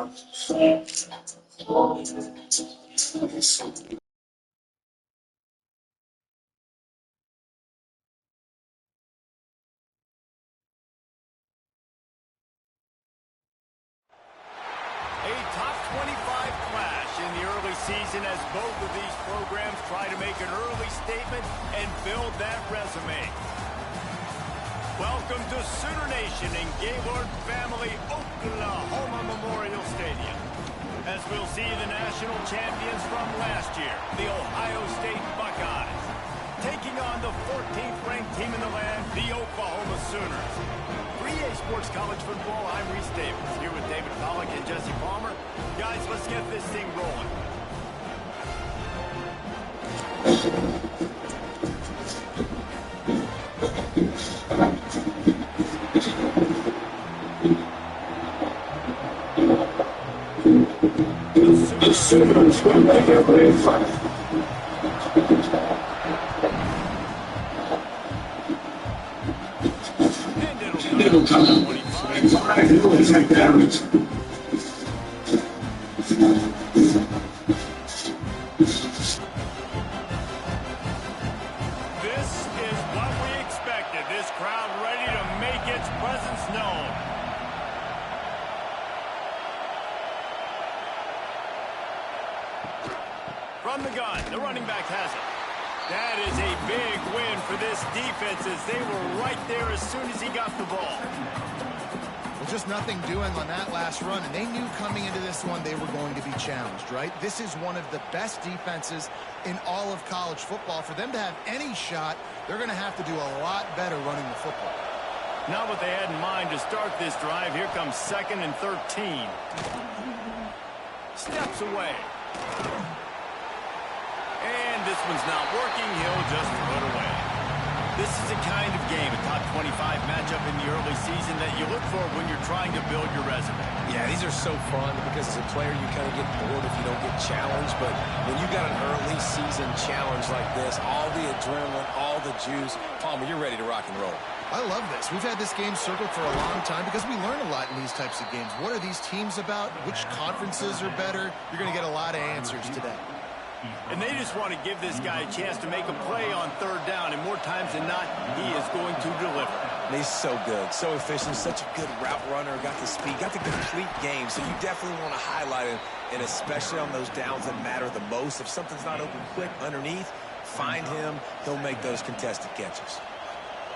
A top 25 clash in the early season as both of these programs try to make an early statement and build that resume. Welcome to Sooner Nation in Gaylord Family Oklahoma Memorial Stadium, as we'll see the national champions from last year, the Ohio State Buckeyes, taking on the 14th ranked team in the land, the Oklahoma Sooners. 3A Sports College Football, I'm Reese Davis, here with David Pollack and Jesse Palmer. Guys, let's get this thing rolling. The Sooners will make every fight. It'll come 25. It will take damage. This is what we expected. This crowd ready to make its presence known. From the gun, the running back has it. That is a big win for this defense as they were right there as soon as he got the ball. Well, just nothing doing on that last run, and they knew coming into this one they were going to be challenged, right? This is one of the best defenses in all of college football. For them to have any shot, they're going to have to do a lot better running the football. Not what they had in mind to start this drive. Here comes 2nd and 13. Steps away. And this one's not working. He'll just put away. This is a kind of game, a top 25 matchup in the early season that you look for when you're trying to build your resume. Yeah, these are so fun because as a player you kind of get bored if you don't get challenged. But when you got an early season challenge like this, all the adrenaline, all the juice, Palmer, you're ready to rock and roll. I love this. We've had this game circled for a long time because we learn a lot in these types of games. What are these teams about? Which conferences are better? You're going to get a lot of answers today. And they just want to give this guy a chance to make a play on 3rd down, and more times than not, he is going to deliver. And he's so good, so efficient, such a good route runner, got the speed, got the complete game, so you definitely want to highlight him, and especially on those downs that matter the most. If something's not open quick underneath, find him, he'll make those contested catches.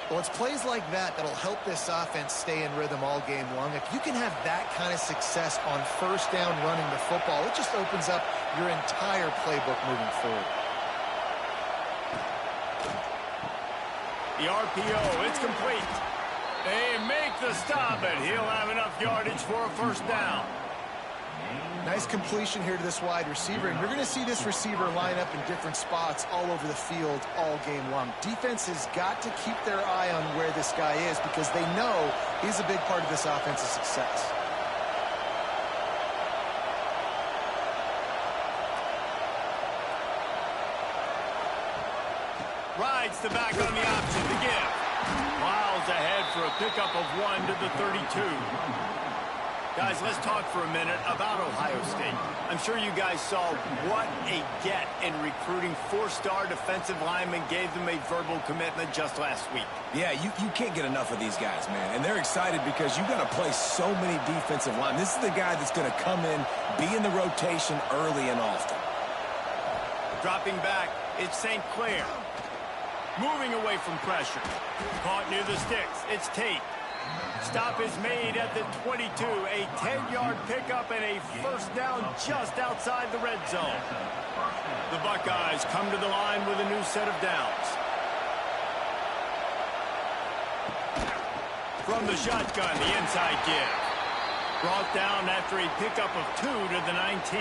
Well, it's plays like that that'll help this offense stay in rhythm all game long. If you can have that kind of success on 1st down running the football, it just opens up your entire playbook moving forward. The RPO, it's complete. They make the stop, and he'll have enough yardage for a 1st down. Nice completion here to this wide receiver, and you're going to see this receiver line up in different spots all over the field all game long. Defense has got to keep their eye on where this guy is because they know he's a big part of this offense's success. Rides the back on the option to give. Miles ahead for a pickup of 1 to the 32. Guys, let's talk for a minute about Ohio State. I'm sure you guys saw what a get in recruiting 4-star defensive linemen gave them a verbal commitment just last week. Yeah, you can't get enough of these guys, man. And they're excited because you got to play so many defensive linemen. This is the guy that's going to come in, be in the rotation early and often. Dropping back, it's St. Clair. Moving away from pressure. Caught near the sticks, it's Tate. Stop is made at the 22, a 10-yard pickup and a 1st down just outside the red zone. The Buckeyes come to the line with a new set of downs. From the shotgun, the inside give. Brought down after a pickup of 2 to the 19.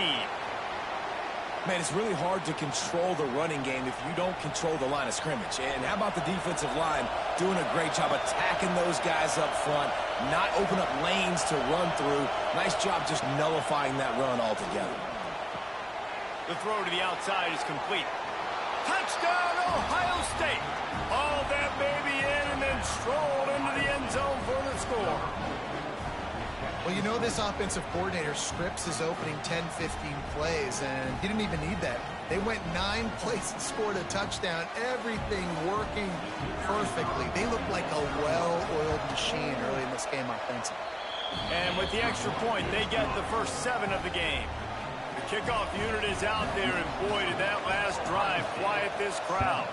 Man, it's really hard to control the running game if you don't control the line of scrimmage. And how about the defensive line doing a great job attacking those guys up front, not open up lanes to run through. Nice job just nullifying that run altogether. The throw to the outside is complete. Touchdown, Ohio State. Haul that baby in and then stroll into the end zone for the score. Well, you know this offensive coordinator scripts his opening 10, 15 plays, and he didn't even need that. They went 9 plays and scored a touchdown, everything working perfectly. They looked like a well-oiled machine early in this game offensively. And with the extra point, they get the first 7 of the game. The kickoff unit is out there, and boy, did that last drive quiet this crowd.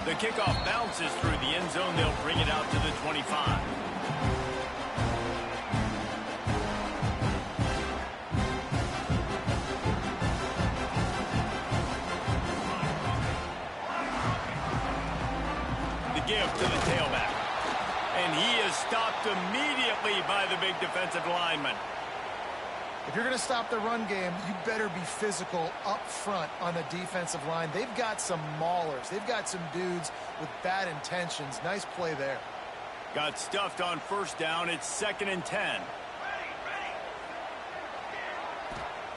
The kickoff bounces through the end zone. They'll bring it out to the 25. The give to the tailback. And he is stopped immediately by the big defensive lineman. If you're going to stop the run game, you better be physical up front on the defensive line. They've got some maulers. They've got some dudes with bad intentions. Nice play there. Got stuffed on first down. It's 2nd and 10.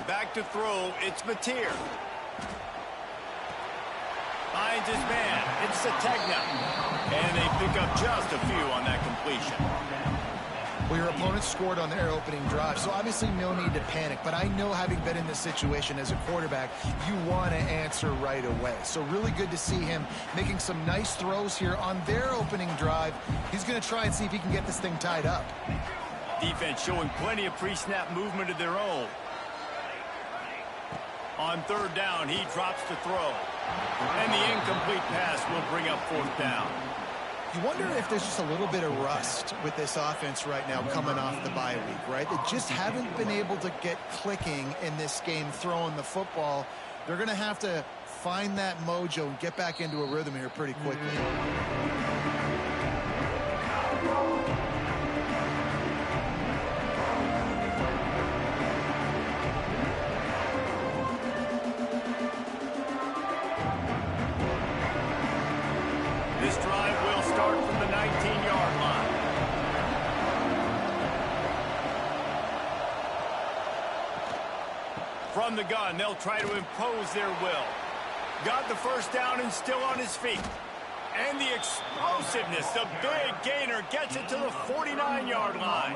Back to throw. It's Mateer. Finds his man. It's Sategna. And they pick up just a few on that completion. Well, your opponent scored on their opening drive, so obviously no need to panic. But I know, having been in this situation as a quarterback, you want to answer right away. So really good to see him making some nice throws here on their opening drive. He's going to try and see if he can get this thing tied up. Defense showing plenty of pre-snap movement of their own. On 3rd down, he drops to throw. And the incomplete pass will bring up 4th down. You wonder if there's just a little bit of rust with this offense right now coming off the bye week, right? They just haven't been able to get clicking in this game throwing the football. They're going to have to find that mojo and get back into a rhythm here pretty quickly. This drive will start from the 19-yard line. From the gun, they'll try to impose their will. Got the first down and still on his feet. And the explosiveness, the big gainer gets it to the 49-yard line.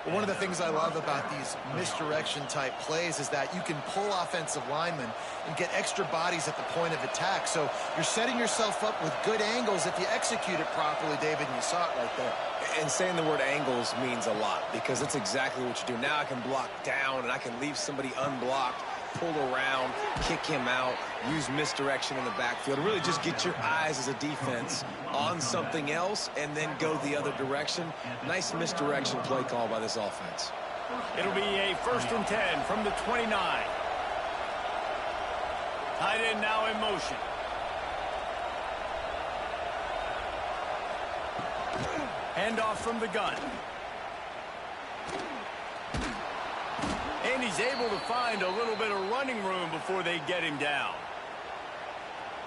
One of the things I love about these misdirection-type plays is that you can pull offensive linemen and get extra bodies at the point of attack. So you're setting yourself up with good angles if you execute it properly, David, and you saw it right there. And saying the word angles means a lot, because that's exactly what you do. Now I can block down, and I can leave somebody unblocked, pull around, kick him out, use misdirection in the backfield. Really just get your eyes as a defense on something else and then go the other direction. Nice misdirection play call by this offense. It'll be a 1st and 10 from the 29. Tight end now in motion. Handoff from the gun. And he's able to find a little bit of running room before they get him down.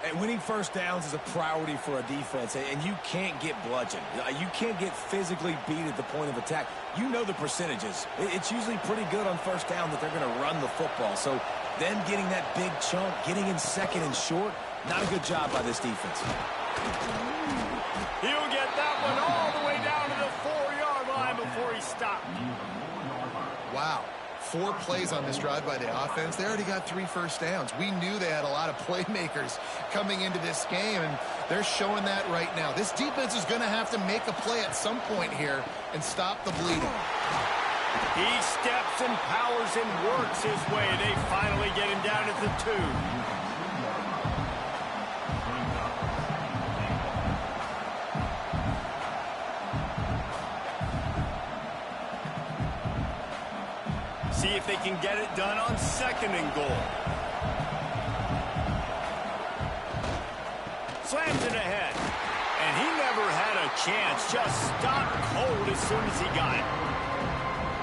And winning first downs is a priority for a defense, and you can't get bludgeoned. You can't get physically beat at the point of attack. You know the percentages. It's usually pretty good on first down that they're going to run the football. So them getting that big chunk, getting in 2nd and short, not a good job by this defense. He'll get that one all the way down to the 4-yard line before he stopped. Wow. 4 plays on this drive by the offense. They already got 3 first downs. We knew they had a lot of playmakers coming into this game, and they're showing that right now. This defense is going to have to make a play at some point here and stop the bleeding. He steps and powers and works his way. They finally get him down at the 2. See if they can get it done on 2nd and goal. Slams it ahead. And he never had a chance. Just stopped cold as soon as he got it.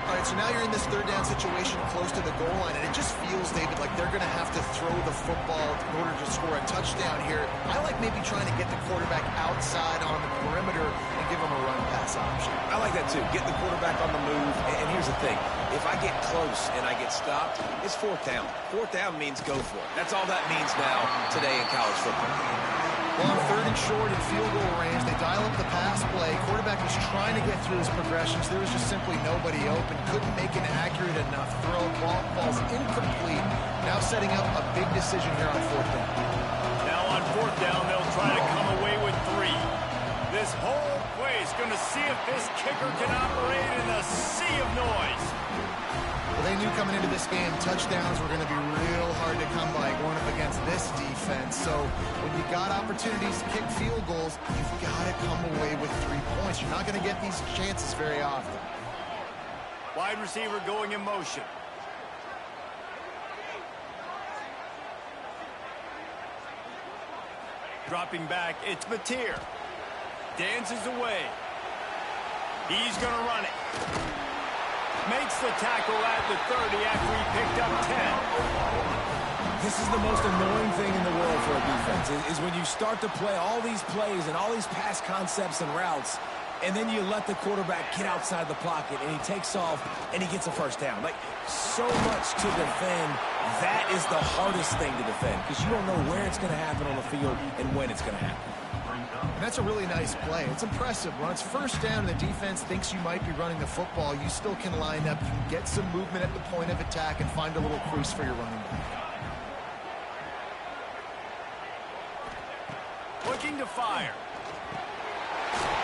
All right, so now you're in this 3rd down situation close to the goal line, and it just feels, David, like they're going to have to throw the football in order to score a touchdown here. I like maybe trying to get the quarterback outside on the perimeter and give him a run-pass option. I like that, too. Get the quarterback on the move. And here's the thing. If I get close and I get stopped, it's 4th down. 4th down means go for it. That's all that means now today in college football. Well, on 3rd and short in field goal range, they dial up the pass play. Quarterback was trying to get through his progressions. There was just simply nobody open. Couldn't make an accurate enough throw. Ball falls incomplete. Now setting up a big decision here on 4th down. Now on 4th down, they'll try to come away with 3. This whole play is going to see if this kicker can operate in a sea of noise. Well, they knew coming into this game touchdowns were going to be real hard to come by going up against this defense. So when you got opportunities to kick field goals, you've got to come away with 3 points. You're not going to get these chances very often. Wide receiver going in motion. Dropping back, it's Mateer. Dances away. He's going to run it. Makes the tackle at the 30 after he picked up 10. This is the most annoying thing in the world for a defense, is when you start to play all these plays and all these pass concepts and routes, and then you let the quarterback get outside the pocket, and he takes off, and he gets a first down. Like, so much to defend. That is the hardest thing to defend, because you don't know where it's going to happen on the field and when it's going to happen. And that's a really nice play. It's impressive. When it's 1st down and the defense thinks you might be running the football, you still can line up. You can get some movement at the point of attack and find a little crease for your running back. Looking to fire.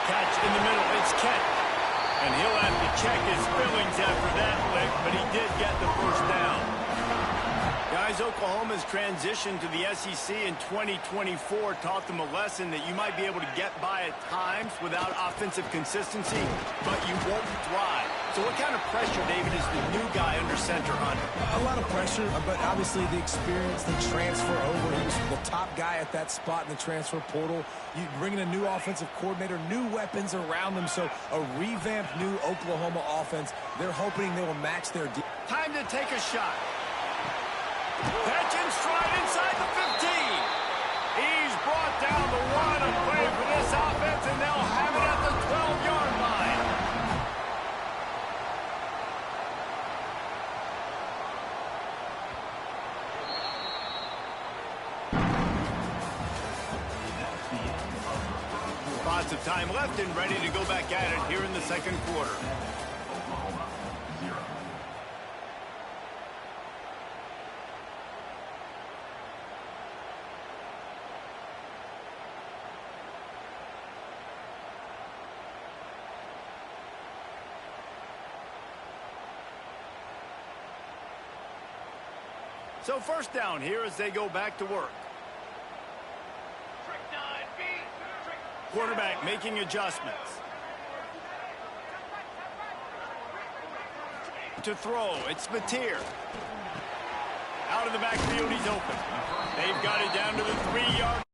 Catch in the middle. It's Kent. And he'll have to check his feelings after that lick, but he did get the first down. Guys, Oklahoma's transition to the SEC in 2024 taught them a lesson that you might be able to get by at times without offensive consistency, but you won't thrive. So what kind of pressure, David, is the new guy under center under? A lot of pressure, but obviously the experience, the transfer over. He was the top guy at that spot in the transfer portal. You bring in a new offensive coordinator, new weapons around them, so a revamped new Oklahoma offense. They're hoping they will match their... Time to take a shot. Catch in stride inside the 15. He's brought down the 1 and play for this offense, and they'll have it at the 12-yard line. Lots of time left and ready to go back at it here in the 2nd quarter. So 1st down here as they go back to work. Quarterback making adjustments. To throw, it's Mateer. Out of the backfield, he's open. They've got it down to the 3-yard.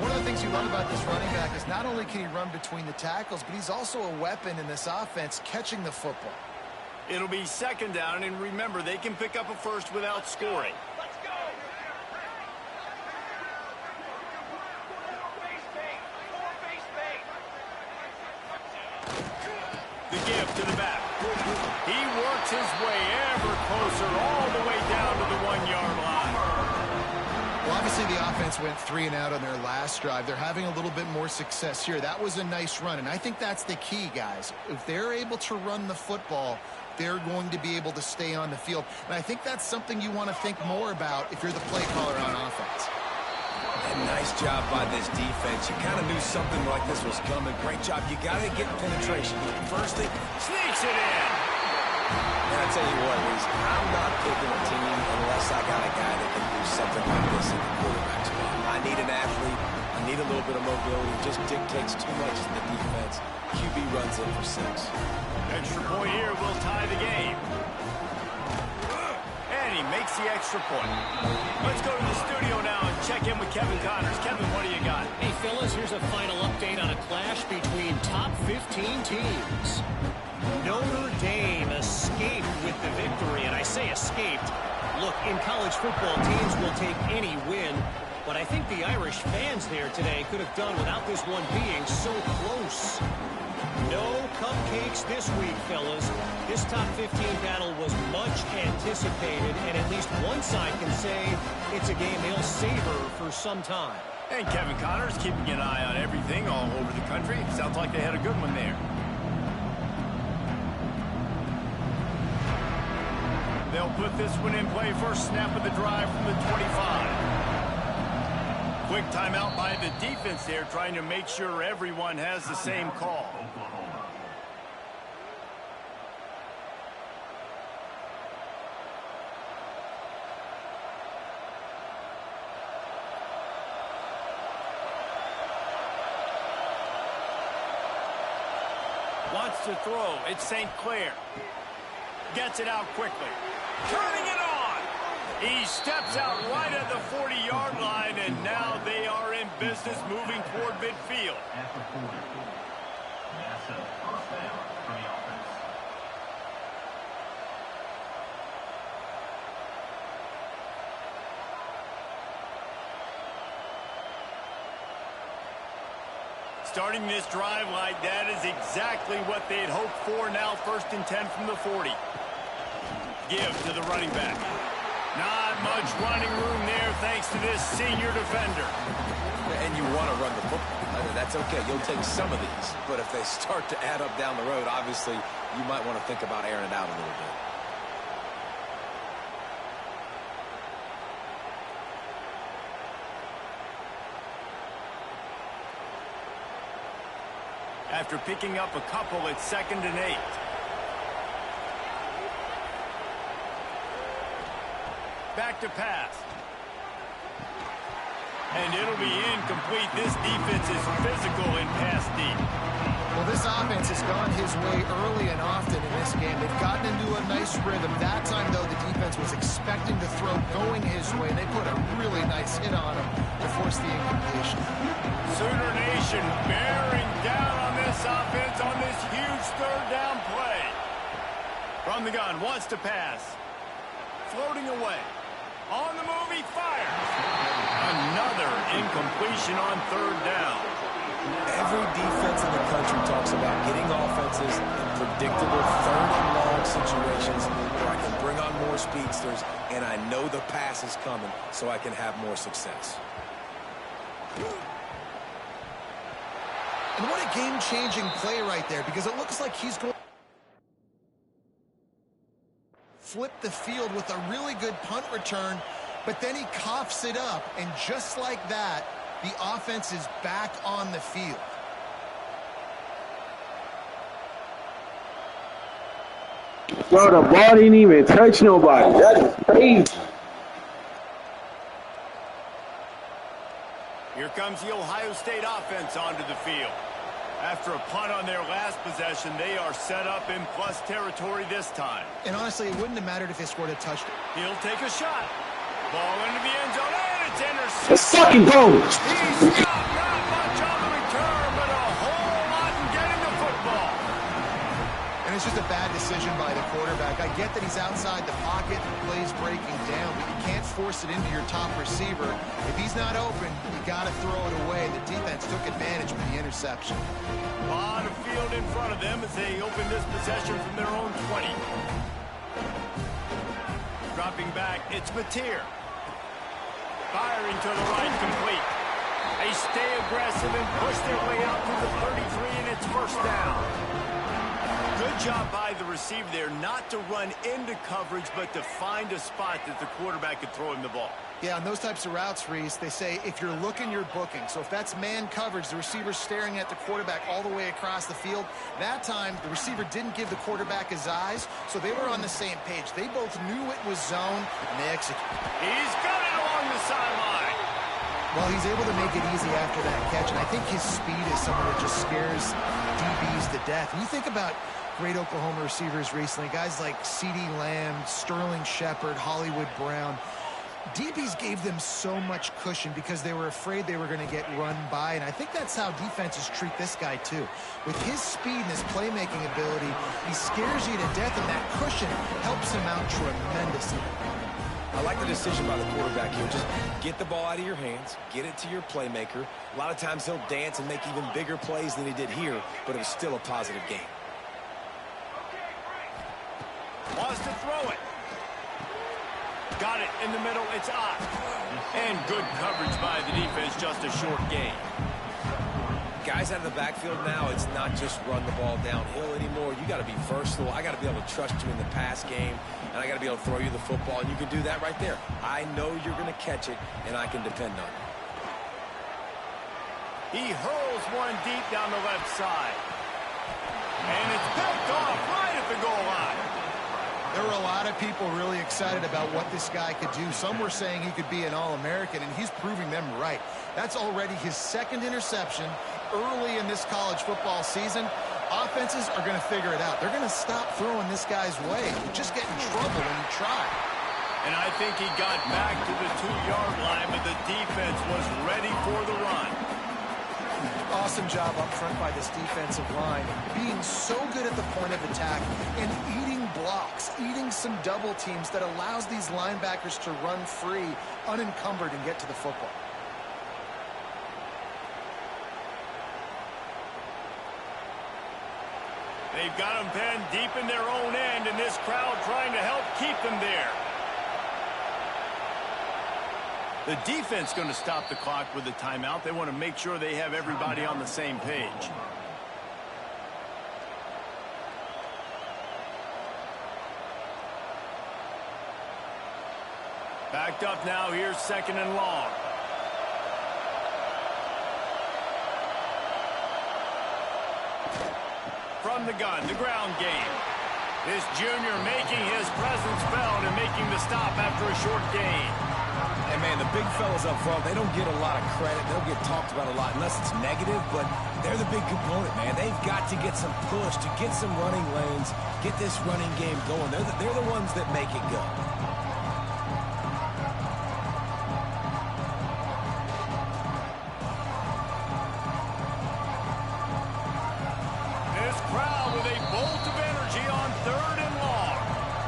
One of the things you love about this running back is not only can he run between the tackles, but he's also a weapon in this offense catching the football. It'll be 2nd down, and remember, they can pick up a first without scoring. Let's go. The give to the back. He works his way ever closer all the way down to the 1-yard line. Well, obviously the offense went 3 and out on their last drive. They're having a little bit more success here. That was a nice run, and I think that's the key, guys. If they're able to run the football, they're going to be able to stay on the field. And I think that's something you want to think more about if you're the play caller on offense. And nice job by this defense. You kind of knew something like this was coming. Great job. You got to get penetration. First thing, Sneaks it in. and I tell you what, Reese, I'm not picking a team unless I got a guy that can do something like this in the quarterback spot. I need an athlete. I need a little bit of mobility. It just dictates too much in the defense. QB runs in for 6. Extra point here will tie the game. And he makes the extra point. Let's go to the studio now and check in with Kevin Connors. Kevin, what do you got? Hey, fellas, here's a final update on a clash between top 15 teams. Notre Dame escaped with the victory, and I say escaped. Look, in college football, teams will take any win. But I think the Irish fans there today could have done without this one being so close. No cupcakes this week, fellas. This top 15 battle was much anticipated, and at least one side can say it's a game they'll savor for some time. And Kevin Connor's keeping an eye on everything all over the country. Sounds like they had a good one there. They'll put this one in play. First snap of the drive from the 25. Quick timeout by the defense there, trying to make sure everyone has the same call. Wants to throw. It's St. Clair. Gets it out quickly. Turning it on. He steps out right at the 40-yard line, and now they are in business moving toward midfield. Starting this drive like that is exactly what they'd hoped for. Now 1st and 10 from the 40. Give to the running back. Not much running room there thanks to this senior defender. And you want to run the football. That's okay. You'll take some of these. But if they start to add up down the road, obviously, you might want to think about airing it out a little bit. After picking up a couple, it's 2nd and 8. Back to pass. And it'll be incomplete. This defense is physical in pass deep. Well, this offense has gone his way early and often in this game. They've gotten into a nice rhythm. That time, though, the defense was expecting to throw going his way, and they put a really nice hit on him to force the incompletion. Sooner Nation bearing down on this offense on this huge 3rd down play. From the gun, wants to pass. Floating away. On the move, he fires. Another incompletion on 3rd down. Every defense in the country talks about getting offenses in predictable 3rd and long situations where I can bring on more speedsters and I know the pass is coming so I can have more success. And what a game-changing play right there, because it looks like he's going to flip the field with a really good punt return, but then he coughs it up, and just like that, the offense is back on the field. Bro, the ball didn't even touch nobody. That is crazy. Here comes the Ohio State offense onto the field. After a punt on their last possession, they are set up in plus territory this time. And honestly, it wouldn't have mattered if they scored a touchdown. He'll take a shot. Ball into the end zone, and it's intercepted. Let's fucking go. He's got not much on the return, but a whole lot in getting the football. And it's just a bad decision by the quarterback. I get that he's outside the pocket, the play's breaking down, but you can't force it into your top receiver. If he's not open, you got to throw it away. The defense took advantage with the interception. A lot of field in front of them as they open this possession from their own 20. Dropping back, it's Mateer. Firing to the right, complete. They stay aggressive and push their way out to the 33, and it's 1st down. Good job by the receiver there not to run into coverage, but to find a spot that the quarterback could throw him the ball. Yeah, on those types of routes, Reese, they say if you're looking, you're booking. So if that's man coverage, the receiver's staring at the quarterback all the way across the field. That time, the receiver didn't give the quarterback his eyes, so they were on the same page. They both knew it was zone, and they executed. He's got it along the sideline. Well, he's able to make it easy after that catch, and I think his speed is something that just scares DBs to death. And you think about great Oklahoma receivers recently, guys like CeeDee Lamb, Sterling Shepard, Hollywood Brown. DBs gave them so much cushion because they were afraid they were going to get run by, and I think that's how defenses treat this guy too. With his speed and his playmaking ability, he scares you to death, and that cushion helps him out tremendously. I like the decision by the quarterback here. Just get the ball out of your hands, get it to your playmaker. A lot of times he'll dance and make even bigger plays than he did here, but it was still a positive game. Wants to throw it. Got it in the middle. It's out. And good coverage by the defense. Just a short gain. Guys out of the backfield now, it's not just run the ball downhill anymore. You got to be versatile. I got to be able to trust you in the pass game, and I got to be able to throw you the football, and you can do that right there. I know you're going to catch it, and I can depend on it. He hurls one deep down the left side. And it's picked off right at the goal line. There were a lot of people really excited about what this guy could do. Some were saying he could be an All-American, and he's proving them right. That's already his second interception early in this college football season. Offenses are going to figure it out. They're going to stop throwing this guy's way. You just get in trouble when you try. And I think he got back to the 2-yard line, but the defense was ready for the run. Awesome job up front by this defensive line, being so good at the point of attack and eating blocks, eating some double teams that allows these linebackers to run free, unencumbered, and get to the football. They've got them pinned deep in their own end, and this crowd trying to help keep them there. The defense going to stop the clock with a timeout. They want to make sure they have everybody on the same page. Backed up now. Here's 2nd and long. From the gun, the ground game. This junior making his presence felt and making the stop after a short gain. And, man, the big fellas up front, they don't get a lot of credit. They don't get talked about a lot unless it's negative, but they're the big component, man. They've got to get some push, to get some running lanes, get this running game going. They're the ones that make it go. This crowd with a bolt of energy on 3rd and long.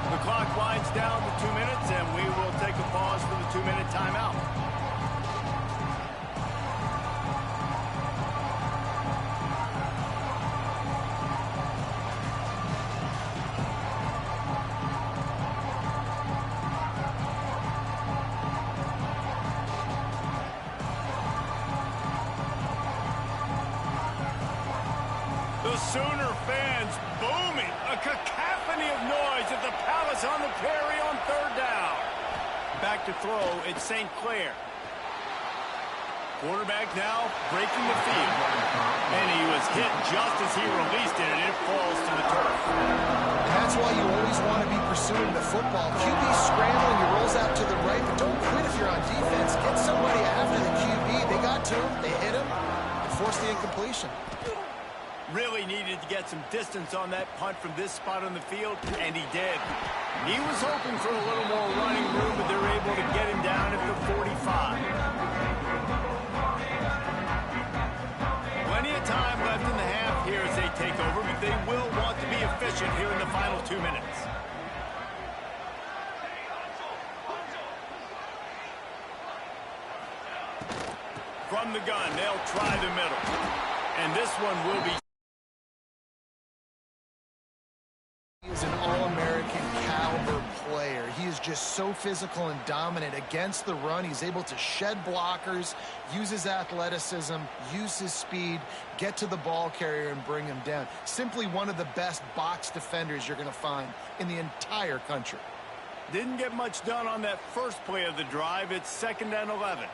The clock winds down to 2 minutes, and we will take a pause for the 2-minute timeout. The Sooner fans booming, a cacophony of noise at the Palace on the Prairie on 3rd down. Back to throw, it's St. Clair. Quarterback now breaking the field. And he was hit just as he released it, and it falls to the turf. That's why you always want to be pursuing the football. QB scrambling, he rolls out to the right, but don't quit if you're on defense. Get somebody after the QB. They got to him, they hit him, and forced the incompletion. Really needed to get some distance on that punt from this spot on the field, and he did. He was hoping for a little more running room, but they're able to get him down at the 45. Plenty of time left in the half here as they take over, but they will want to be efficient here in the final 2 minutes. From the gun, they'll try the middle. And this one will be... He is an All-American caliber player. He is just so physical and dominant against the run. He's able to shed blockers, use his athleticism, use his speed, get to the ball carrier and bring him down. Simply one of the best box defenders you're going to find in the entire country. Didn't get much done on that first play of the drive. It's 2nd and 11.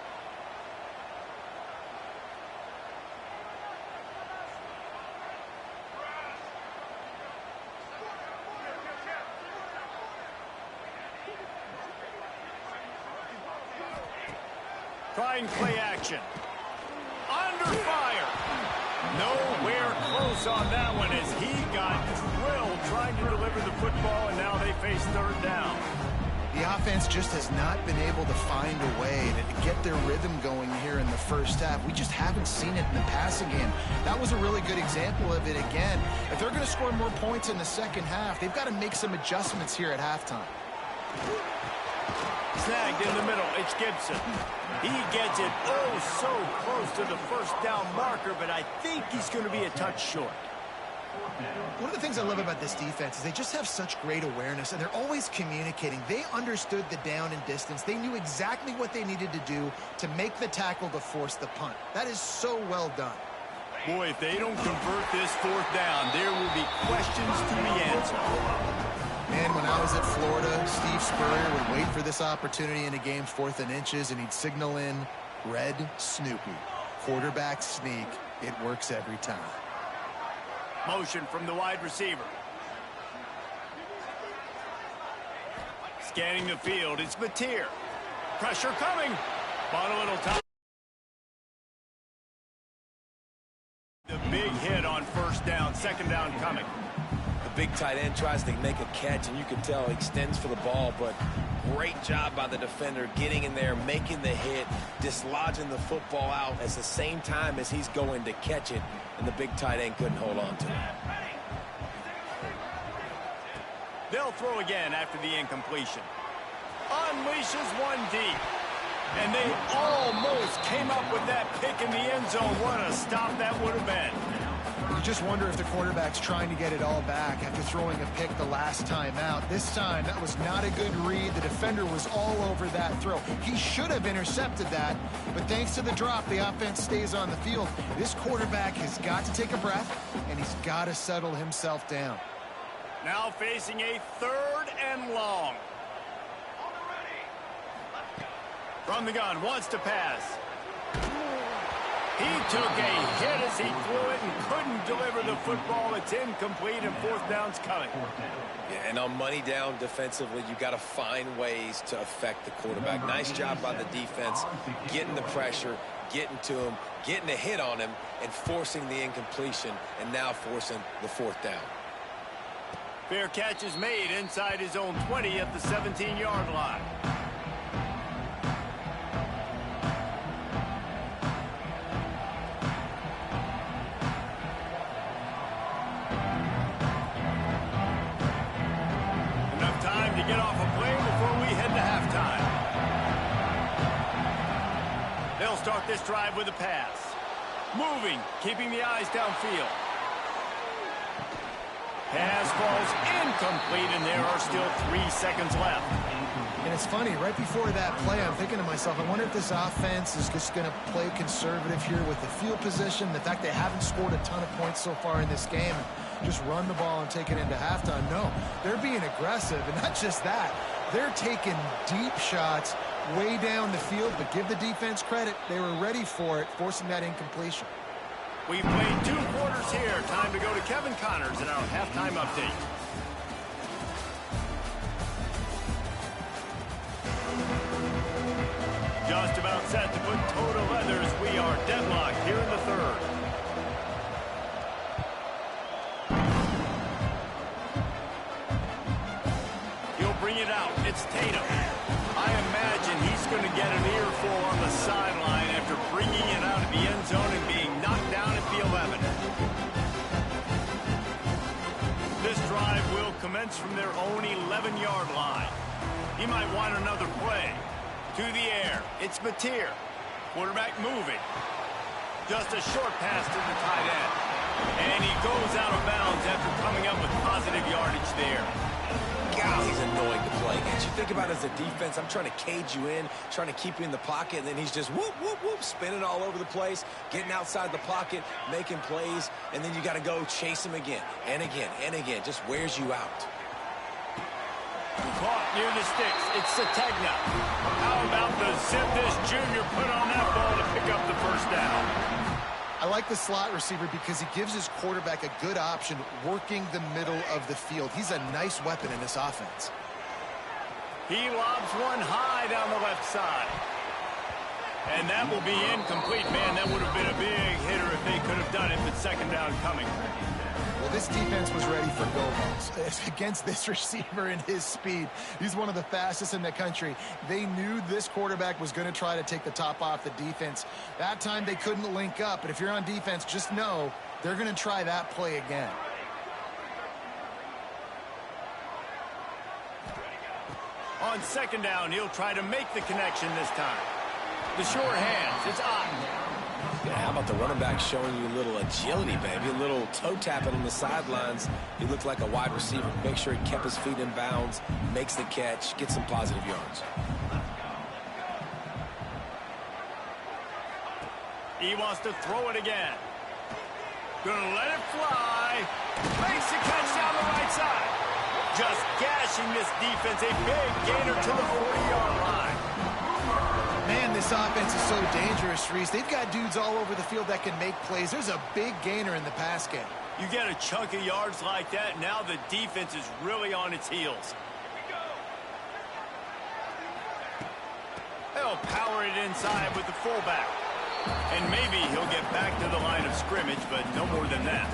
Trying play action. Under fire. Nowhere close on that one as he got drilled trying to deliver the football, and now they face 3rd down. The offense just has not been able to find a way to get their rhythm going here in the first half. We just haven't seen it in the passing game. That was a really good example of it again. If they're going to score more points in the second half, they've got to make some adjustments here at halftime. Snagged in the middle. It's Gibson. He gets it oh so close to the first down marker, but I think he's going to be a touch short. One of the things I love about this defense is they just have such great awareness, and they're always communicating. They understood the down and distance. They knew exactly what they needed to do to make the tackle to force the punt. That is so well done. Boy, if they don't convert this fourth down, there will be questions to be answered. Man, when I was at Florida, Steve Spurrier would wait for this opportunity in a game 4th and inches, and he'd signal in red Snoopy. Quarterback sneak. It works every time. Motion from the wide receiver. Scanning the field, it's Mateer. Pressure coming. Bought a little time. The big hit on first down, second down coming. The big tight end tries to make a catch, and you can tell he extends for the ball, but great job by the defender getting in there, making the hit, dislodging the football out at the same time as he's going to catch it, and the big tight end couldn't hold on to it. They'll throw again after the incompletion. Unleashes one deep. And they almost came up with that pick in the end zone. What a stop that would have been. You just wonder if the quarterback's trying to get it all back after throwing a pick the last time out. This time, that was not a good read. The defender was all over that throw. He should have intercepted that, but thanks to the drop, the offense stays on the field. This quarterback has got to take a breath, and he's got to settle himself down. Now facing a 3rd and long. From the gun, wants to pass. He took a hit as he threw it and couldn't deliver the football. It's incomplete, and 4th down's coming. Yeah, and on money down defensively, you got to find ways to affect the quarterback. Nice job by the defense, getting the pressure, getting to him, getting a hit on him, and forcing the incompletion, and now forcing the 4th down. Fair catch is made inside his own 20 at the 17-yard line. To get off a play before we head to halftime. They'll start this drive with a pass. Moving, keeping the eyes downfield. Pass falls incomplete, and there are still 3 seconds left. And it's funny, right before that play, I'm thinking to myself, I wonder if this offense is just going to play conservative here with the field position, the fact they haven't scored a ton of points so far in this game, and just run the ball and take it into halftime. No, they're being aggressive, and not just that. They're taking deep shots way down the field, but give the defense credit. They were ready for it, forcing that incompletion. We've played 2 quarters here. Time to go to Kevin Connors in our halftime update. Just about set to put toe to leathers. We are deadlocked here in the 3rd. He'll bring it out. It's Tatum. I imagine he's going to get an earful on the sideline after bringing it out of the end zone and being knocked down at the 11. This drive will commence from their own 11-yard line. He might want another play. To the air. It's Mateer. Quarterback moving. Just a short pass to the tight end. And he goes out of bounds after coming up with positive yardage there. God, he's annoying to play against. You think about it as a defense, I'm trying to cage you in, trying to keep you in the pocket, and then he's just whoop, whoop, whoop, spinning all over the place, getting outside the pocket, making plays, and then you got to go chase him again and again and again. Just wears you out. Caught near the sticks. It's Sategna. How about the zip this junior put on that ball to pick up the first down? I like the slot receiver because he gives his quarterback a good option working the middle of the field. He's a nice weapon in this offense. He lobs one high down the left side. And that will be incomplete. Man, that would have been a big hitter if they could have done it, but second down coming. Well, this defense was ready for go balls against this receiver and his speed. He's one of the fastest in the country. They knew this quarterback was going to try to take the top off the defense. That time they couldn't link up, but if you're on defense, just know they're going to try that play again. On second down, he'll try to make the connection this time. The short hands, it's up. Yeah, how about the running back showing you a little agility, baby? A little toe tapping on the sidelines. He looked like a wide receiver. Make sure he kept his feet in bounds, makes the catch, gets some positive yards. He wants to throw it again. Gonna let it fly. Makes the catch down the right side. Just gashing this defense. A big gainer to the 40-yard line. Man, this offense is so dangerous, Reese. They've got dudes all over the field that can make plays. There's a big gainer in the pass game. You get a chunk of yards like that, now the defense is really on its heels. They'll power it inside with the fullback. And maybe he'll get back to the line of scrimmage, but no more than that.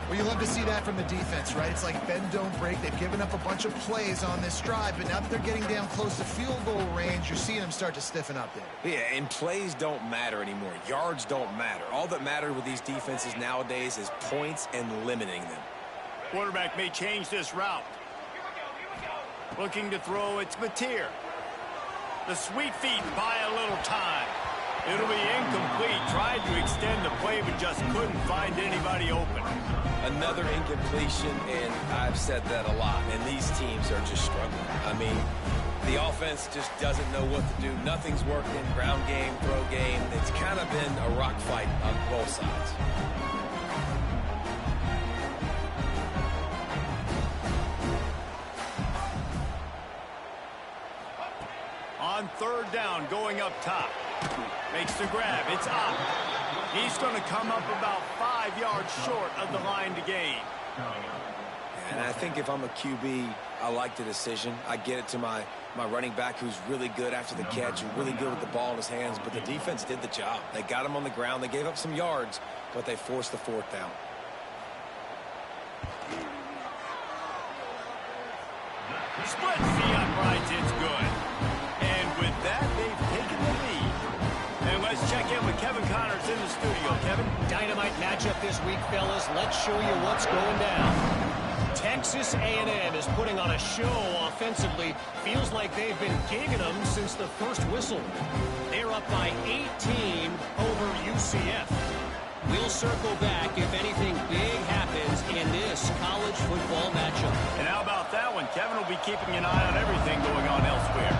Well, you love to see that from the defense, right? It's like bend, don't break. They've given up a bunch of plays on this drive, but now that they're getting down close to field goal range, you're seeing them start to stiffen up there. Yeah, and plays don't matter anymore. Yards don't matter. All that matters with these defenses nowadays is points and limiting them. Quarterback may change this route. Looking to throw, it's Mateer. The sweet feet buy a little time. It'll be incomplete. Tried to extend the play, but just couldn't find anybody open. Another incompletion, and I've said that a lot, and these teams are just struggling. I mean, the offense just doesn't know what to do. Nothing's working. Ground game, throw game. It's kind of been a rock fight on both sides. On third down, going up top. Makes the grab. It's up. He's going to come up about 5 yards short of the line to gain. And I think if I'm a QB, I like the decision. I get it to my running back who's really good after the catch, who's really good with the ball in his hands, but the defense did the job. They got him on the ground. They gave up some yards, but they forced the fourth down. Splits the uprights. It's good. And with that, they've taken the lead. And let's check in with Kevin Connors in the studio. Kevin? Dynamite matchup this week, fellas. Let's show you what's going down. Texas A&M is putting on a show offensively. Feels like they've been gigging them since the first whistle. They're up by 18 over UCF. We'll circle back if anything big happens in this college football matchup. And how about that one? Kevin will be keeping an eye on everything going on elsewhere.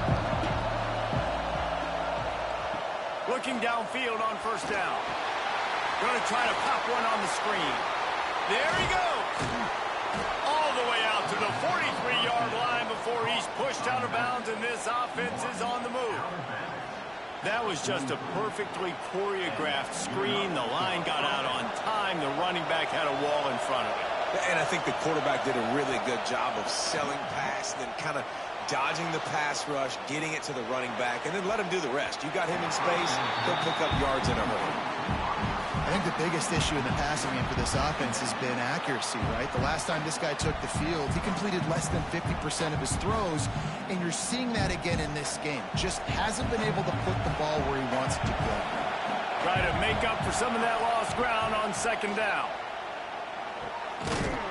Looking downfield on first down. Going to try to pop one on the screen. There he goes. All the way out to the 43-yard line before he's pushed out of bounds, and this offense is on the move. That was just a perfectly choreographed screen. The line got out on time. The running back had a wall in front of it. And I think the quarterback did a really good job of selling pass, then kind of dodging the pass rush, getting it to the running back, and then let him do the rest. You got him in space, he'll pick up yards in a hurry. I think the biggest issue in the passing game for this offense has been accuracy, right? The last time this guy took the field, he completed less than 50% of his throws, and you're seeing that again in this game. Just hasn't been able to put the ball where he wants it to go. Try to make up for some of that lost ground on second down.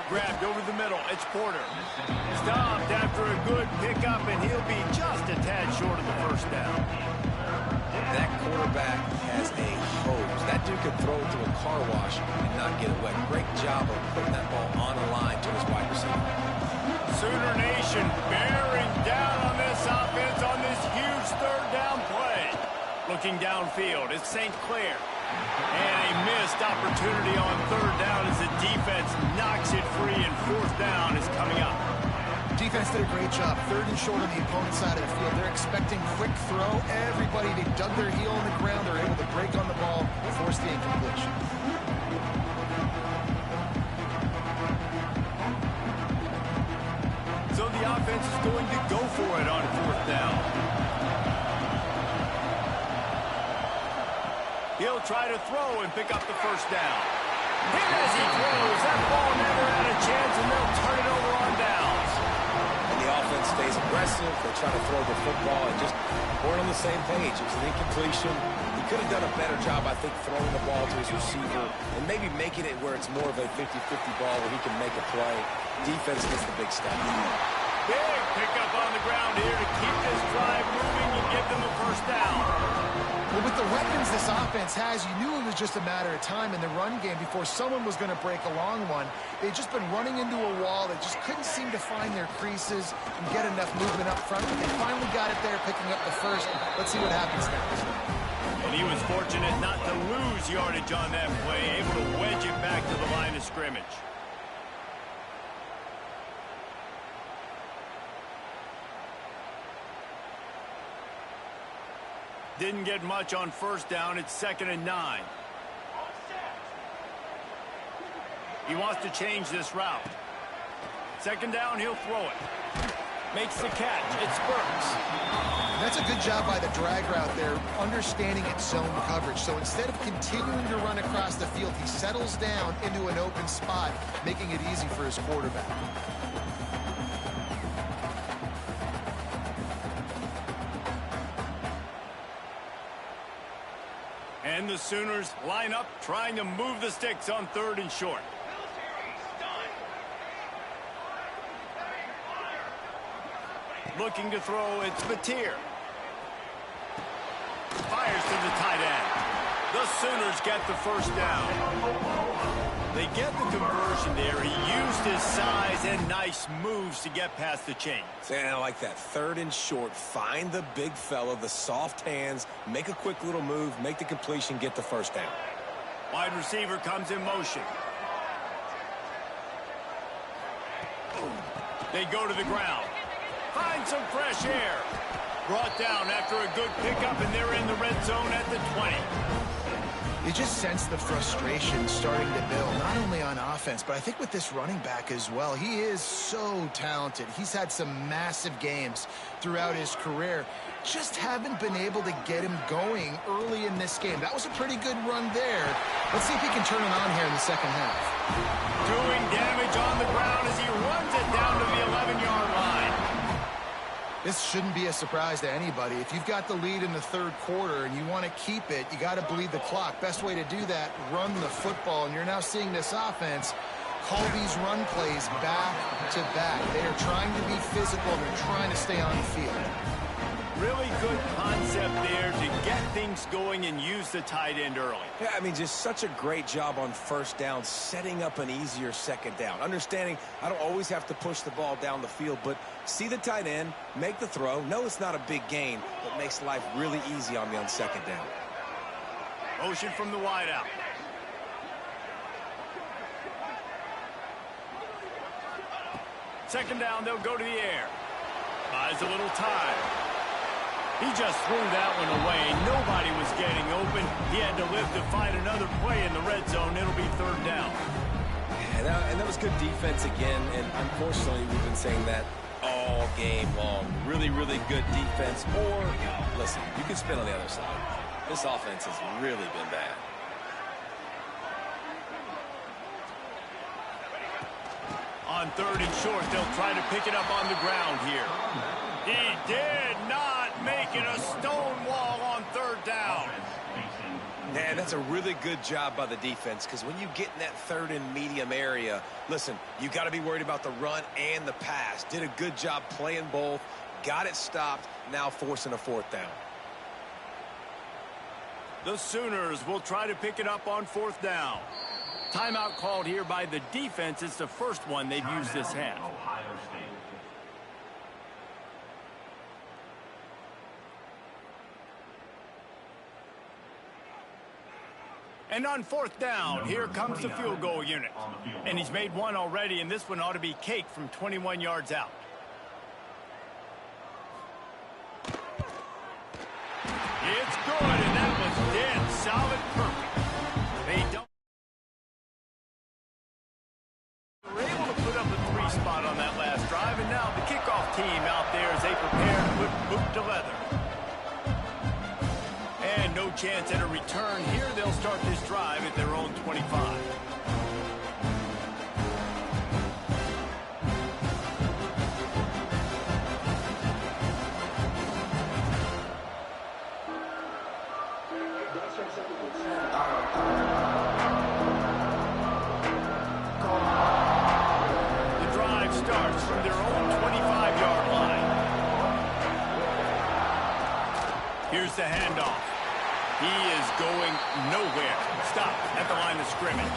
Grabbed over the middle. It's Porter. Stopped after a good pickup, and he'll be just a tad short of the first down. That quarterback has a hose. That dude could throw it through a car wash and not get it wet. Great job of putting that ball on a line to his wide receiver. Sooner Nation bearing down on this offense on this huge third down play. Looking downfield, it's St. Clair. And a missed opportunity on third down as the defense knocks it free, and fourth down is coming up. Defense did a great job. Third and short on the opponent's side of the field. They're expecting quick throw. Everybody, they dug their heel on the ground. They're able to break on the ball and force the incompletion. So the offense is going to go for it on fourth down. He'll try to throw and pick up the first down. Hit as he throws. That ball never had a chance, and they'll turn it over on downs. And the offense stays aggressive. They try to throw the football and just weren't on the same page. It was an incompletion. He could have done a better job, I think, throwing the ball to his receiver and maybe making it where it's more of a 50-50 ball where he can make a play. Defense gets the big step. Big pickup on the ground here to keep this drive moving and give them a first down. Well, with the weapons this offense has, you knew it was just a matter of time in the run game before someone was going to break a long one. They'd just been running into a wall. They just couldn't seem to find their creases and get enough movement up front. But they finally got it there, picking up the first. Let's see what happens next. And he was fortunate not to lose yardage on that play, able to wedge it back to the line of scrimmage. Didn't get much on first down. It's 2nd and 9. He wants to change this route. 2nd down, he'll throw it. Makes the catch. It's Burks. That's a good job by the drag route there, understanding its zone coverage. So instead of continuing to run across the field, he settles down into an open spot, making it easy for his quarterback. And the Sooners line up, trying to move the sticks on 3rd and short. Looking to throw, it's Mateer. Fires to the tight end. The Sooners get the first down. They get the conversion there. He used his size and nice moves to get past the chains. And I like that. 3rd and short. Find the big fella, the soft hands, make a quick little move, make the completion, get the first down. Wide receiver comes in motion. They go to the ground. Find some fresh air. Brought down after a good pickup, and they're in the red zone at the 20. You just sense the frustration starting to build, not only on offense, but I think with this running back as well. He is so talented. He's had some massive games throughout his career. Just haven't been able to get him going early in this game. That was a pretty good run there. Let's see if he can turn it on here in the second half. Doing damage on the ground as he runs it down to the 11-yard line. This shouldn't be a surprise to anybody. If you've got the lead in the 3rd quarter and you want to keep it, you got to bleed the clock. Best way to do that, run the football. And you're now seeing this offense call these run plays back to back. They are trying to be physical. They're trying to stay on the field. Really good concept there to get things going and use the tight end early. Yeah, I mean, just such a great job on first down, setting up an easier 2nd down. Understanding I don't always have to push the ball down the field, but see the tight end, make the throw. No, it's not a big gain, but makes life really easy on me on 2nd down. Motion from the wide out. Second down, they'll go to the air. Buys a little time. He just threw that one away. Nobody was getting open. He had to live to find another play in the red zone. It'll be 3rd down. Yeah, and that was good defense again. And unfortunately, we've been saying that all game long. Really, really good defense. Or, listen, you can spin on the other side. This offense has really been bad. On 3rd and short, they'll try to pick it up on the ground here. He did not make it a stone wall on 3rd down. Man, that's a really good job by the defense, because when you get in that 3rd and medium area, listen, you got to be worried about the run and the pass. Did a good job playing both, got it stopped, now forcing a 4th down. The Sooners will try to pick it up on 4th down. Timeout called here by the defense. It's the first one they've used this half. And on 4th down, here comes the field goal unit. And he's made one already, and this one ought to be cake from 21 yards out. It's good, and that was dead solid perfect. They don't. They were able to put up a 3 spot on that last drive, and now the kickoff team out there as they prepare to put boot to leather. And no chance at a return here. They'll start this drive at their own 25. The drive starts from their own 25-yard line. Here's the handoff. He is going nowhere. Stop at the line of scrimmage.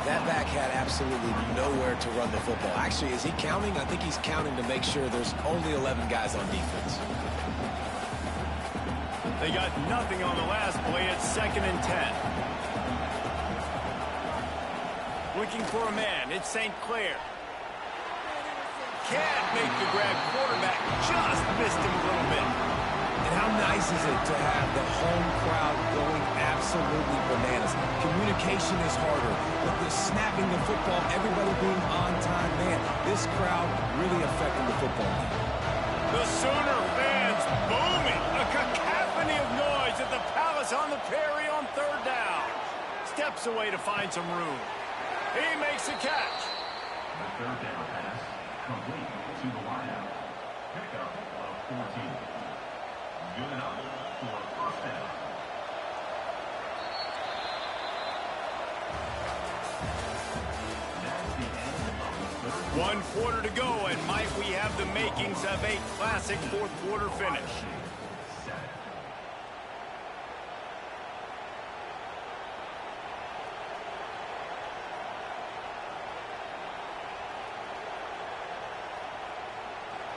That back had absolutely nowhere to run the football. Actually, is he counting? I think he's counting to make sure there's only 11 guys on defense. They got nothing on the last play. It's 2nd and 10. Looking for a man. It's St. Clair. Can't make the grab. Quarterback just missed him a little bit. And how nice is it to have the home crowd going absolutely bananas? Communication is harder, but the snapping the football, everybody being on time, man, this crowd really affecting the football game. The Sooner fans booming. A cacophony of noise at the Palace on the Prairie on 3rd down. Steps away to find some room. He makes a catch. The 3rd down pass complete to the wideout. Pickup of 14. Good enough for a 1st down. That's the end of the 3rd. 1 quarter to go, and might we have the makings of a classic 4th quarter finish.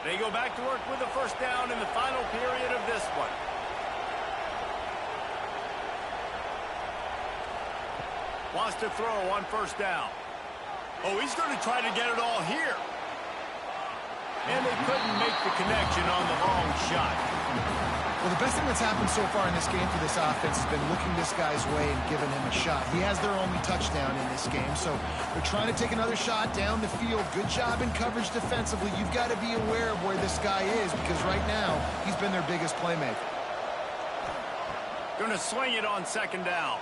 They go back to work with the 1st down in the final period of this one. Wants to throw on 1st down. Oh, he's going to try to get it all here. And they couldn't make the connection on the long shot. Well, the best thing that's happened so far in this game for this offense has been looking this guy's way and giving him a shot. He has their only touchdown in this game, so they're trying to take another shot down the field. Good job in coverage defensively. You've got to be aware of where this guy is because right now he's been their biggest playmaker. Going to swing it on 2nd down.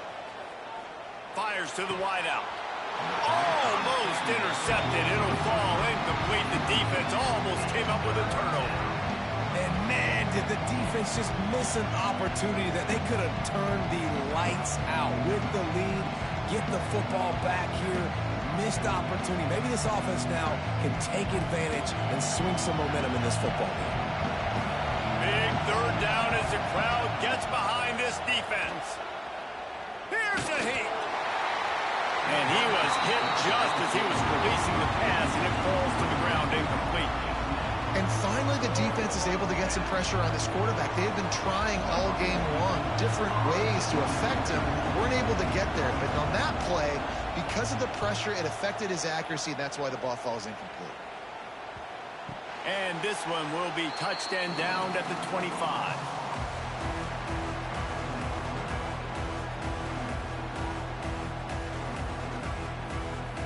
Fires to the wideout. Almost intercepted. It'll fall incomplete. The defense almost came up with a turnover. And man, did the defense just miss an opportunity that they could have turned the lights out with the lead, get the football back here, missed opportunity. Maybe this offense now can take advantage and swing some momentum in this football game. Big 3rd down as the crowd gets behind this defense. Here's a heat. And he was hit just as he was releasing the pass, and it falls to the ground incomplete. And finally, the defense is able to get some pressure on this quarterback. They've been trying all game long different ways to affect him. Weren't able to get there. But on that play, because of the pressure, it affected his accuracy. That's why the ball falls incomplete. And this one will be touched and downed at the 25.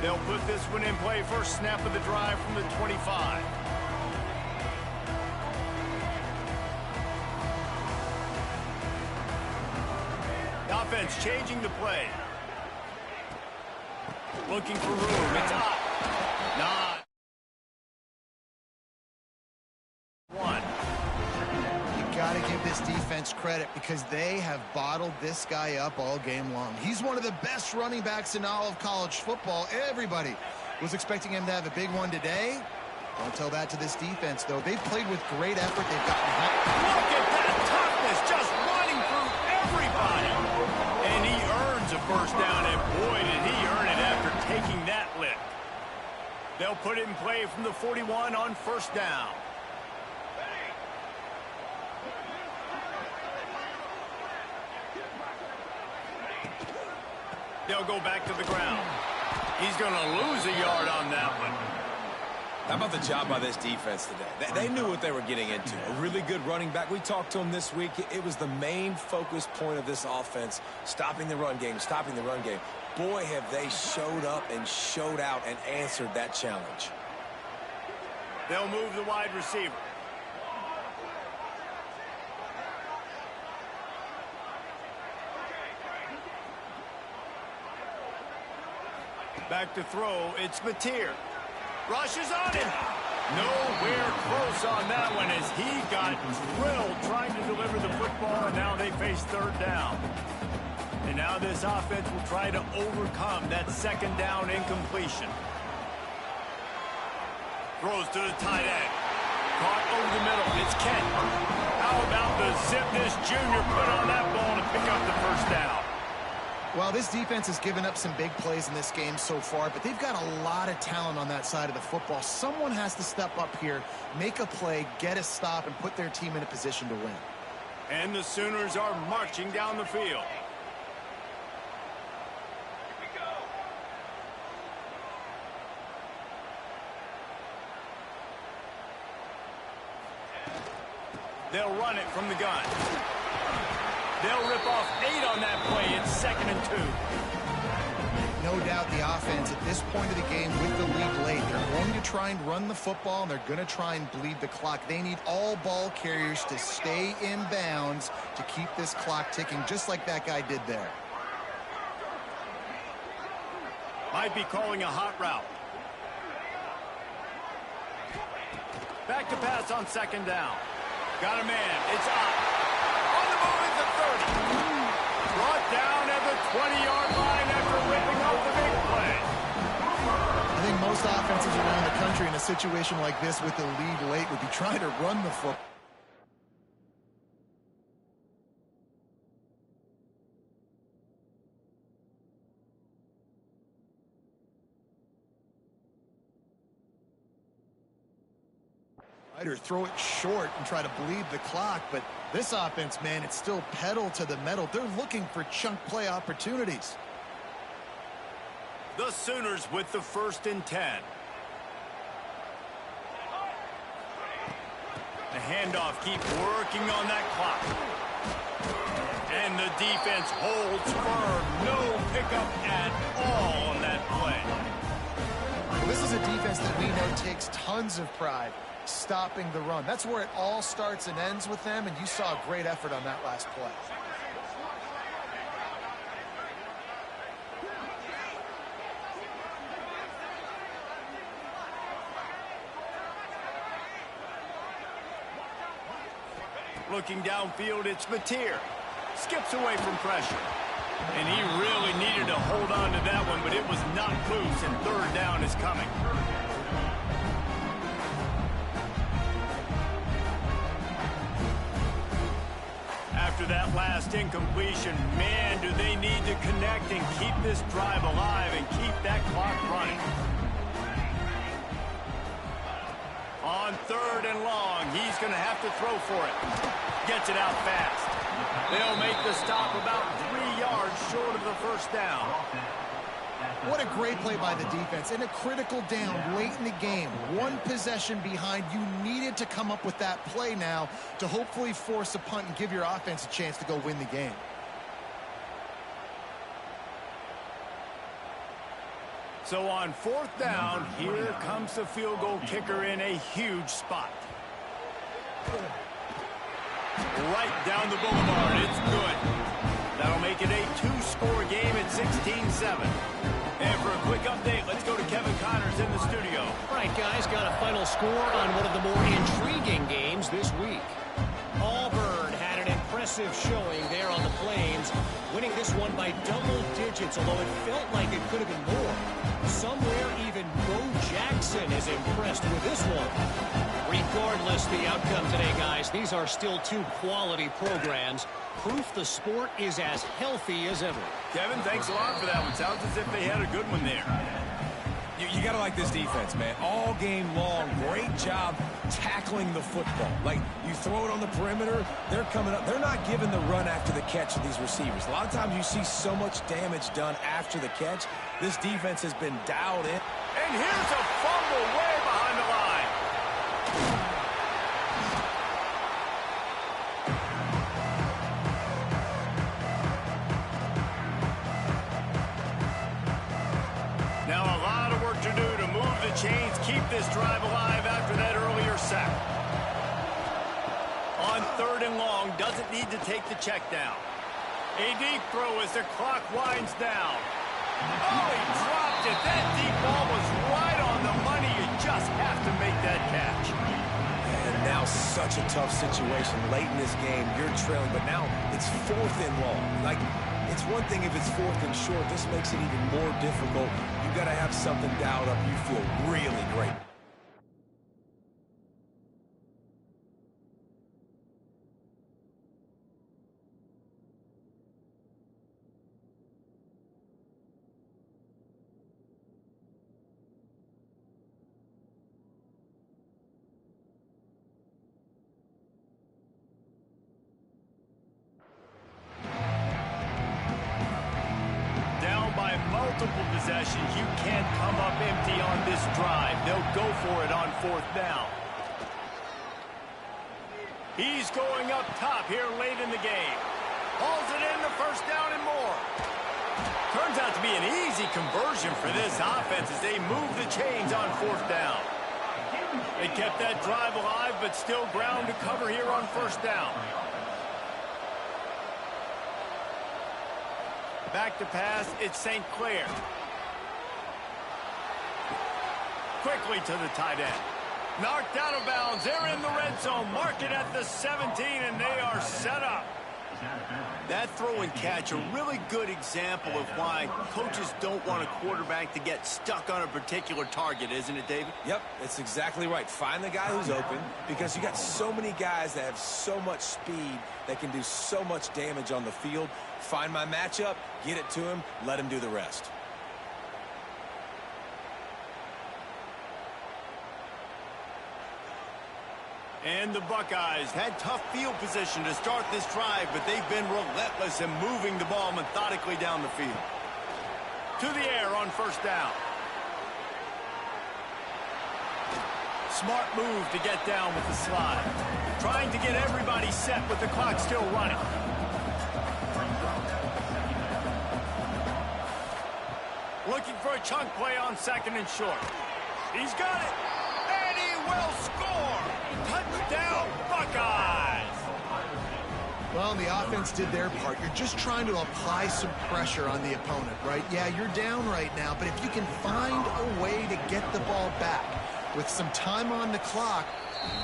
They'll put this one in play. First snap of the drive from the 25. The offense changing the play. Looking for room. It's up. Not. 1. You got to give this defense credit because they have bottled this guy up all game long. He's one of the best running backs in all of college football. Everybody was expecting him to have a big one today. Don't tell that to this defense, though. They've played with great effort. They've gotten hot. Look at that toughness, just running through everybody. And he earns a 1st down, and boy, did he earn it after taking that lick. They'll put it in play from the 41 on 1st down. They'll go back to the ground. He's going to lose a yard on that one. How about the job by this defense today? They knew what they were getting into. A really good running back. We talked to him this week. It was the main focus point of this offense, stopping the run game, stopping the run game. Boy, have they showed up and showed out and answered that challenge. They'll move the wide receiver. Back to throw. It's Mateer. Rushes on him. Nowhere close on that one as he got drilled trying to deliver the football, and now they face 3rd down. And now this offense will try to overcome that 2nd down incompletion. Throws to the tight end. Caught over the middle. It's Kent. Out How about the zip this junior put on that ball to pick up the first down? Well, this defense has given up some big plays in this game so far, but they've got a lot of talent on that side of the football. Someone has to step up here, make a play, get a stop, and put their team in a position to win. And the Sooners are marching down the field. They'll run it from the gun. They'll rip off 8 on that play. It's 2nd and 2. No doubt the offense at this point of the game with the lead late, they're going to try and run the football, and they're going to try and bleed the clock. They need all ball carriers to stay in bounds to keep this clock ticking, just like that guy did there. Might be calling a hot route. Back to pass on 2nd down. Got a man. It's up. On the move is the 30. Brought down at the 20-yard line after ripping up the big play. I think most offenses around the country in a situation like this with the lead late would be trying to run the football. Or throw it short and try to bleed the clock, but this offense, man, it's still pedal to the metal. They're looking for chunk play opportunities. The Sooners with the 1st and 10. The handoff keeps working on that clock. And the defense holds firm. No pickup at all on that play. Well, this is a defense that we know takes tons of pride stopping the run. That's where it all starts and ends with them, and you saw a great effort on that last play. Looking downfield, it's Mateer. Skips away from pressure. And he really needed to hold on to that one, but it was not loose, and 3rd down is coming. After that last incompletion, man, do they need to connect and keep this drive alive and keep that clock running. On 3rd and long, he's going to have to throw for it. Gets it out fast. They'll make the stop about 3 yards short of the 1st down. What a great play by the defense. In a critical down late in the game, 1 possession behind, you needed to come up with that play now to hopefully force a punt and give your offense a chance to go win the game. So on 4th down, here comes the field goal kicker in a huge spot. Right down the boulevard. It's good. That'll make it a 2-score game at 16-7. And for a quick update, let's go to Kevin Connors in the studio. All right, guys, got a final score on one of the more intriguing games this week. Auburn had an impressive showing there on the Plains, winning this one by double digits, although it felt like it could have been more. Somewhere even Bo Jackson is impressed with this one. Regardless the outcome today, guys, these are still 2 quality programs. Proof the sport is as healthy as ever. Kevin, thanks a lot for that one. Sounds as if they had a good one there. You got to like this defense, man. All game long, great job tackling the football. Like, you throw it on the perimeter, they're coming up. They're not giving the run after the catch to these receivers. A lot of times you see so much damage done after the catch. This defense has been dialed in. And here's a fumble way behind the line. Now a lot of work to do to move the chains, keep this drive alive after that earlier sack. On 3rd and long, doesn't need to take the check down. A deep throw as the clock winds down. Oh, he dropped it. That deep ball was right on the money. You just have to make that catch. And now such a tough situation late in this game. You're trailing, but now it's 4th and long. Like, it's one thing if it's 4th and short. This makes it even more difficult. You've got to have something dialed up. You feel really great. possessions. You can't come up empty on this drive. They'll go for it on 4th down. He's going up top here late in the game. Hauls it in the 1st down and more. Turns out to be an easy conversion for this offense as they move the chains on 4th down. They kept that drive alive, but still ground to cover here on 1st down. Back to pass, it's St. Clair. Quickly to the tight end. Knocked out of bounds. They're in the red zone. Mark it at the 17, and they are set up. That throw and catch, a really good example of why coaches don't want a quarterback to get stuck on a particular target, isn't it, David? Yep, it's exactly right. Find the guy who's open, because you got so many guys that have so much speed that can do so much damage on the field. Find my matchup, get it to him, let him do the rest. And the Buckeyes had tough field position to start this drive, but they've been relentless in moving the ball methodically down the field. To the air on 1st down. Smart move to get down with the slide. Trying to get everybody set with the clock still running. Looking for a chunk play on 2nd and short. He's got it. And he will score. Touchdown, Buckeyes. Well, the offense did their part. You're just trying to apply some pressure on the opponent, right? Yeah, you're down right now, but if you can find a way to get the ball back with some time on the clock,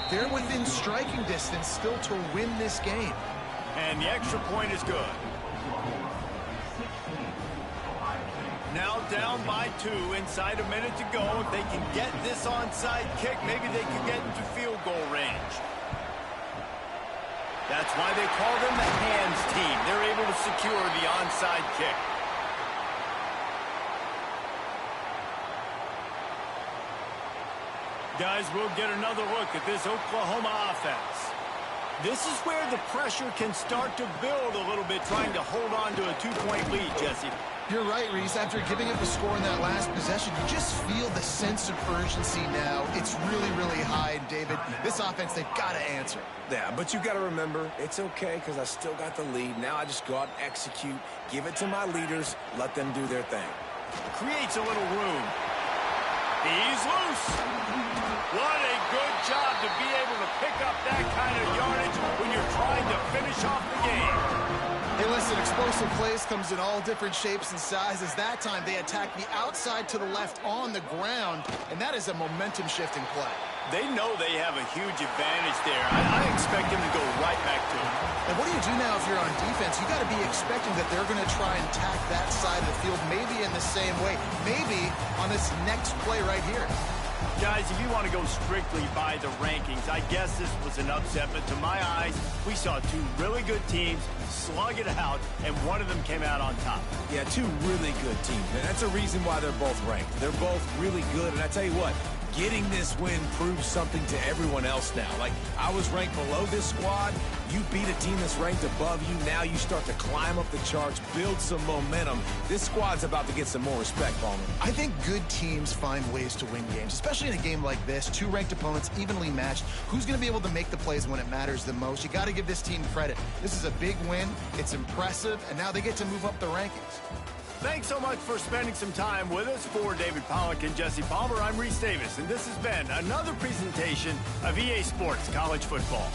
they're within striking distance still to win this game. And the extra point is good. Now down by 2, inside a minute to go. If they can get this onside kick, maybe they can get into field goal range. That's why they call them the hands team. They're able to secure the onside kick. Guys, we'll get another look at this Oklahoma offense. This is where the pressure can start to build a little bit, trying to hold on to a 2-point lead, Jesse. You're right, Reese. After giving up a score in that last possession, you just feel the sense of urgency now. It's really, really high. And, David, this offense, they've got to answer. Yeah, but you got to remember, it's okay because I still got the lead. Now I just go out and execute, give it to my leaders, let them do their thing. Creates a little room. He's loose. What a good job to be able to pick up that kind of yardage when you're trying to finish off the game. Hey, listen, explosive plays comes in all different shapes and sizes. That time, they attack the outside to the left on the ground, and that is a momentum-shifting play. They know they have a huge advantage there. I expect them to go right back to it. And what do you do now if you're on defense? You got to be expecting that they're going to try and attack that side of the field, maybe in the same way, maybe on this next play right here. Guys, if you want to go strictly by the rankings, I guess this was an upset, but to my eyes, we saw 2 really good teams slug it out, and one of them came out on top. Yeah, 2 really good teams, and that's a reason why they're both ranked. They're both really good, and I tell you what, getting this win proves something to everyone else now. Like, I was ranked below this squad. You beat a team that's ranked above you. Now you start to climb up the charts, build some momentum. This squad's about to get some more respect, Palmer. I think good teams find ways to win games, especially in a game like this. 2 ranked opponents, evenly matched. Who's going to be able to make the plays when it matters the most? You got to give this team credit. This is a big win. It's impressive, and now they get to move up the rankings. Thanks so much for spending some time with us. For David Pollack and Jesse Palmer, I'm Reese Davis, and this has been another presentation of EA Sports College Football.